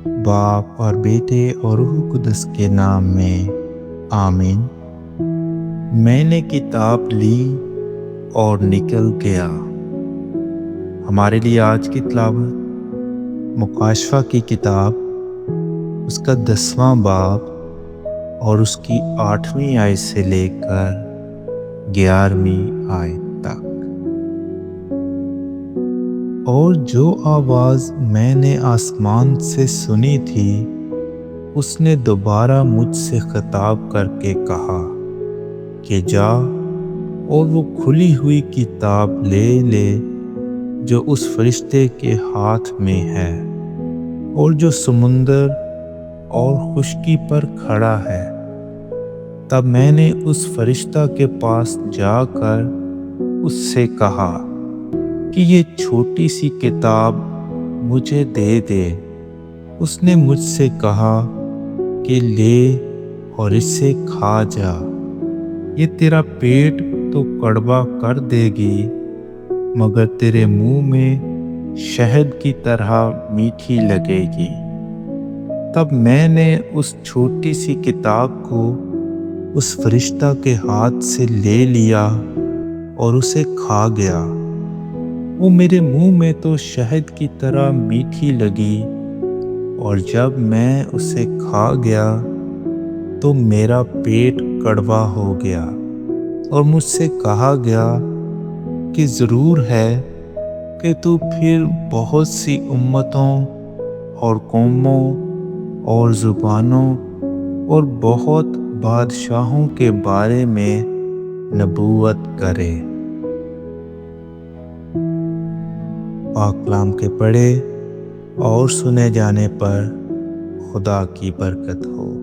باپ اور بیٹے اور روح القدس کے نام میں آمین۔ میں نے کتاب لی اور نکل گیا۔ ہمارے لیے آج کی تلاوت مکاشفہ کی کتاب، اس کا 10واں باب اور اس کی 8ویں آیت سے لے کر 11ویں آیت تک۔ اور جو آواز میں نے آسمان سے سنی تھی، اس نے دوبارہ مجھ سے خطاب کر کے کہا کہ جا اور وہ کھلی ہوئی کتاب لے جو اس فرشتے کے ہاتھ میں ہے اور جو سمندر اور خشکی پر کھڑا ہے۔ تب میں نے اس فرشتہ کے پاس جا کر اس سے کہا کہ یہ چھوٹی سی کتاب مجھے دے۔ اس نے مجھ سے کہا کہ لے اور اسے کھا جا، یہ تیرا پیٹ تو کڑوا کر دے گی مگر تیرے منہ میں شہد کی طرح میٹھی لگے گی۔ تب میں نے اس چھوٹی سی کتاب کو اس فرشتہ کے ہاتھ سے لے لیا اور اسے کھا گیا۔ وہ میرے منہ میں تو شہد کی طرح میٹھی لگی، اور جب میں اسے کھا گیا تو میرا پیٹ کڑوا ہو گیا، اور مجھ سے کہا گیا کہ ضرور ہے کہ تو پھر بہت سی امتوں اور قوموں اور زبانوں اور بہت بادشاہوں کے بارے میں نبوت کرے۔ پاک کلام کے پڑھے اور سنے جانے پر خدا کی برکت ہو۔